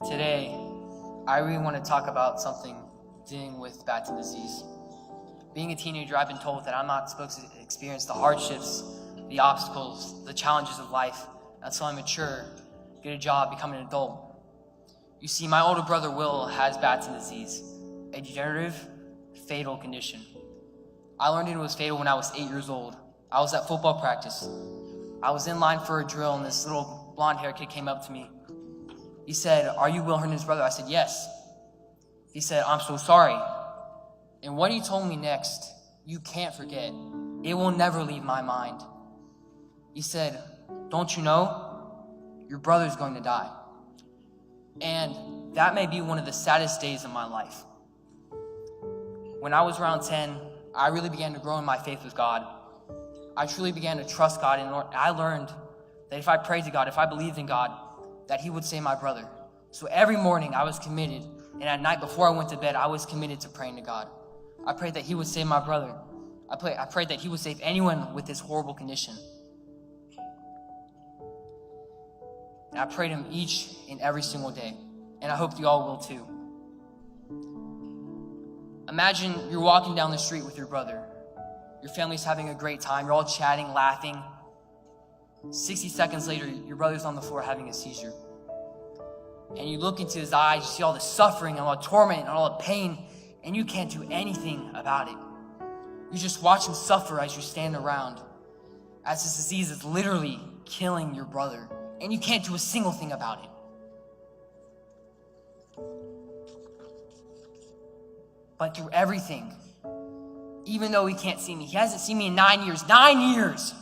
Today, I really want to talk about something dealing with Batten disease. Being a teenager, I've been told that I'm not supposed to experience the hardships, the obstacles, the challenges of life until I mature, get a job, become an adult. You see, my older brother Will has Batten disease, a degenerative, fatal condition. I learned it was fatal when I was 8 years old. I was at football practice. I was in line for a drill, and this little blonde-haired kid came up to me. He said, "Are you Will Herndon's brother?" I said, "Yes." He said, "I'm so sorry." And what he told me next, you can't forget. It will never leave my mind. He said, "Don't you know? Your brother's going to die." And that may be one of the saddest days of my life. When I was around 10, I really began to grow in my faith with God. I truly began to trust God, and I learned that if I prayed to God, if I believed in God, that He would save my brother. So every morning I was committed, and at night before I went to bed, I was committed to praying to God. I prayed that He would save my brother. I prayed that He would save anyone with this horrible condition. And I prayed Him each and every single day, and I hope you all will too. Imagine you're walking down the street with your brother. Your family's having a great time. You're all chatting, laughing. 60 seconds later, your brother's on the floor having a seizure. And you look into his eyes, you see all the suffering and all the torment and all the pain, and you can't do anything about it. You just watch him suffer as you stand around, as this disease is literally killing your brother, and you can't do a single thing about it. But through everything, even though he can't see me, he hasn't seen me in 9 years, 9 years!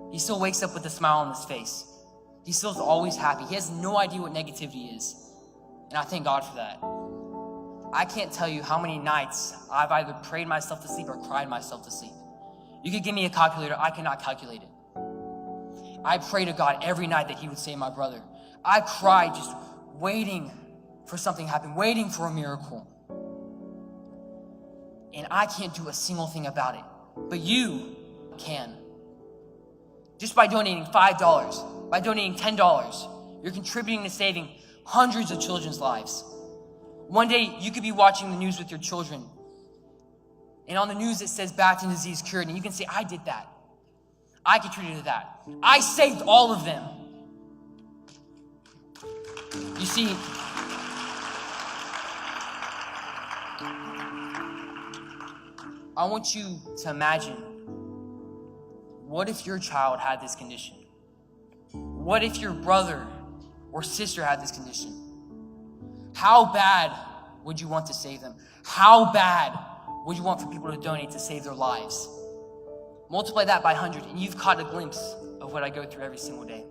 He still wakes up with a smile on his face. He still is always happy. He has no idea what negativity is. And I thank God for that. I can't tell you how many nights I've either prayed myself to sleep or cried myself to sleep. You could give me a calculator, I cannot calculate it. I pray to God every night that He would save my brother. I cried just waiting for something to happen, waiting for a miracle. And I can't do a single thing about it. But you can. Just by donating $5, by donating $10, you're contributing to saving hundreds of children's lives. One day, you could be watching the news with your children, and on the news it says Batten disease cured, and you can say, "I did that. I contributed to that. I saved all of them." You see, I want you to imagine, what if your child had this condition? What if your brother or sister had this condition? How bad would you want to save them? How bad would you want for people to donate to save their lives? Multiply that by 100, and you've caught a glimpse of what I go through every single day.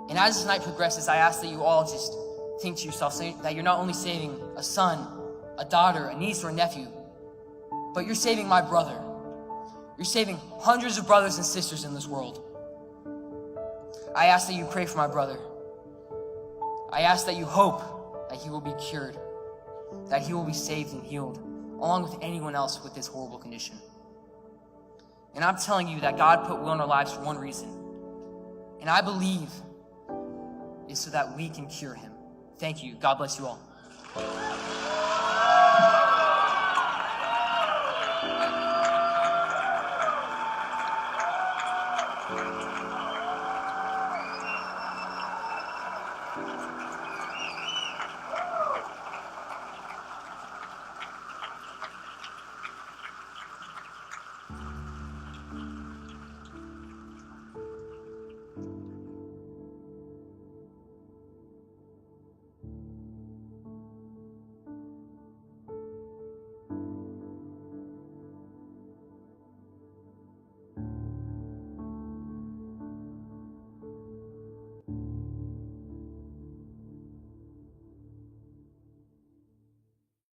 And as this night progresses, I ask that you all just think to yourself that you're not only saving a son, a daughter, a niece, or a nephew, but you're saving my brother. You're saving hundreds of brothers and sisters in this world. I ask that you pray for my brother. I ask that you hope that he will be cured, that he will be saved and healed, along with anyone else with this horrible condition. And I'm telling you that God put Will in our lives for one reason, and I believe it's so that we can cure him. Thank you. God bless you all.